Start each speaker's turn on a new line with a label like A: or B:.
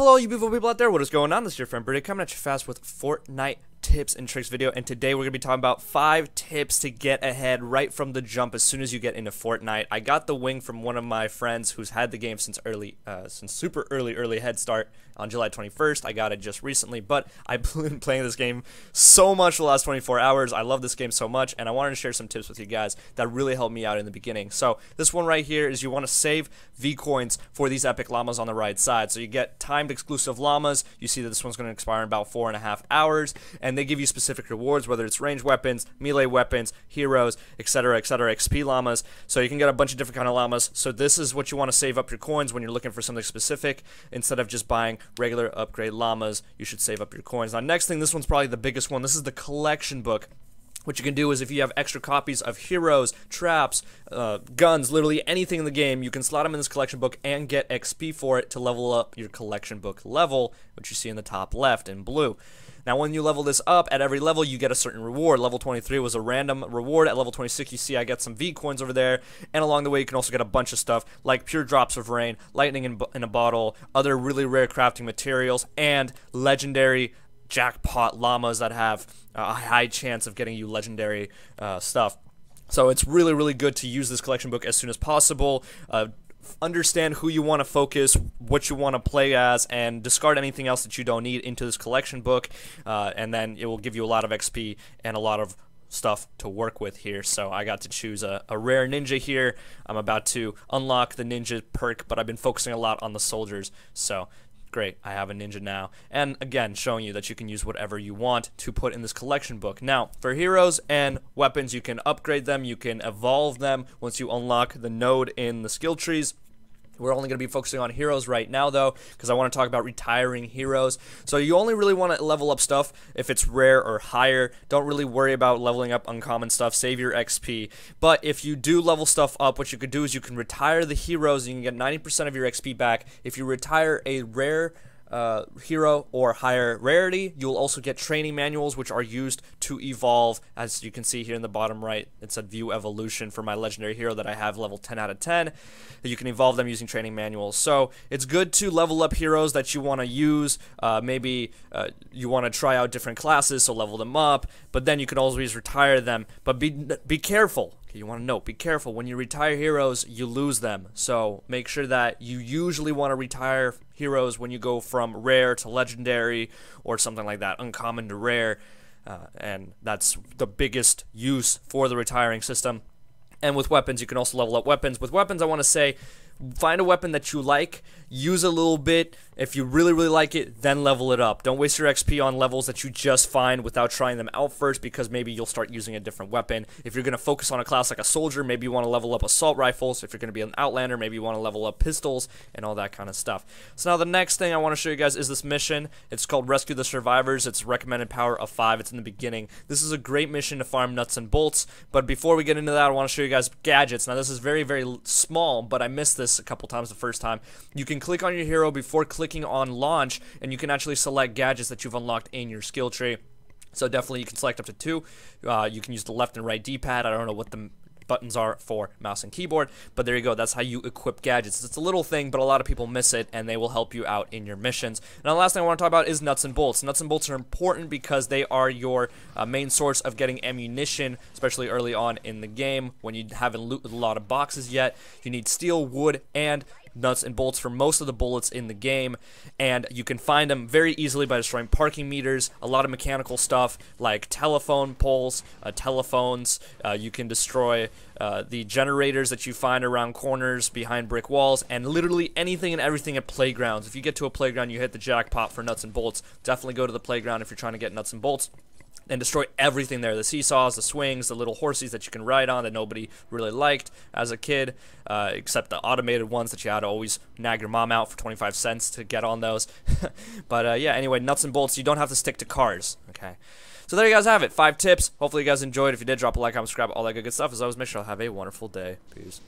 A: Hello, you beautiful people out there. What is going on? This is your friend Britik coming at you fast with Fortnite tips and tricks video, and today we're going to be talking about 5 tips to get ahead right from the jump as soon as you get into Fortnite. I got the wing from one of my friends who's had the game since super early head start on July 21st. I got it just recently, but I've been playing this game so much for the last 24 hours. I love this game so much, and I wanted to share some tips with you guys that really helped me out in the beginning. So this one right here is you want to save V coins for these epic llamas on the right side. So you get timed exclusive llamas. You see that this one's going to expire in about 4.5 hours, and they give you specific rewards, whether it's ranged weapons, melee weapons, heroes, etc., XP llamas. So you can get a bunch of different kind of llamas. So this is what you want to save up your coins when you're looking for something specific. Instead of just buying regular upgrade llamas, you should save up your coins. Now, next thing, this one's probably the biggest one. This is the collection book. What you can do is if you have extra copies of heroes, traps, guns, literally anything in the game, you can slot them in this collection book and get XP for it to level up your collection book level, which you see in the top left in blue. Now, when you level this up, at every level, you get a certain reward. Level 23 was a random reward. At level 26, you see I get some V coins over there. And along the way, you can also get a bunch of stuff like pure drops of rain, lightning in a bottle, other really rare crafting materials, and legendary jackpot llamas that have a high chance of getting you legendary stuff. So it's really good to use this collection book as soon as possible. Understand who you want to focus, what you want to play as, and discard anything else that you don't need into this collection book, and then it will give you a lot of XP and a lot of stuff to work with here. So I got to choose a rare ninja here. I'm about to unlock the ninja perk, but I've been focusing a lot on the soldiers, so great, I have a ninja now. And again, showing you that you can use whatever you want to put in this collection book. Now, for heroes and weapons, you can upgrade them, you can evolve them once you unlock the node in the skill trees. We're only going to be focusing on heroes right now, though, because I want to talk about retiring heroes. So you only really want to level up stuff if it's rare or higher. Don't really worry about leveling up uncommon stuff. Save your XP. But if you do level stuff up, what you could do is you can retire the heroes, and you can get 90% of your XP back. If you retire a rare hero or higher rarity, you'll also get training manuals, which are used to evolve. As you can see here in the bottom right, it said view evolution for my legendary hero that I have level 10 out of 10. You can evolve them using training manuals. So it's good to level up heroes that you want to use. Maybe you want to try out different classes, so level them up, but then you can always retire them. But be careful. You want to note, be careful. When you retire heroes, you lose them. So make sure that you usually want to retire heroes when you go from rare to legendary or something like that, uncommon to rare. And that's the biggest use for the retiring system. And with weapons, you can also level up weapons. With weapons, I want to say, find a weapon that you like, use a little bit. If you really like it, then level it up. Don't waste your XP on levels that you just find without trying them out first, because maybe you'll start using a different weapon. If you're going to focus on a class like a soldier, maybe you want to level up assault rifles. If you're going to be an outlander, maybe you want to level up pistols and all that kind of stuff. So now the next thing I want to show you guys is this mission. It's called Rescue the Survivors. It's recommended power of 5. It's in the beginning. This is a great mission to farm nuts and bolts, but before we get into that, I want to show you guys gadgets. Now this is very small, but I missed this a couple times the first time. You can click on your hero before clicking on launch, and you can actually select gadgets that you've unlocked in your skill tree. So definitely you can select up to 2. You can use the left and right D-pad. I don't know what the buttons are for mouse and keyboard, but there you go. That's how you equip gadgets. It's a little thing, but a lot of people miss it, and they will help you out in your missions. Now, the last thing I want to talk about is nuts and bolts. Nuts and bolts are important because they are your main source of getting ammunition, especially early on in the game when you haven't looted a lot of boxes yet. You need steel, wood, and nuts and bolts for most of the bullets in the game, and you can find them very easily by destroying parking meters, a lot of mechanical stuff like telephone poles, telephones. You can destroy the generators that you find around corners, behind brick walls, and literally anything and everything at playgrounds. If you get to a playground, you hit the jackpot for nuts and bolts. Definitely go to the playground if you're trying to get nuts and bolts and destroy everything there. The seesaws, the swings, the little horses that you can ride on that nobody really liked as a kid, except the automated ones that you had to always nag your mom out for 25 cents to get on those. But yeah, anyway, nuts and bolts, you don't have to stick to cars, okay? So there you guys have it, 5 tips. Hopefully you guys enjoyed. If you did, drop a like, comment, subscribe, all that good stuff. As always, make sure you have a wonderful day. Peace.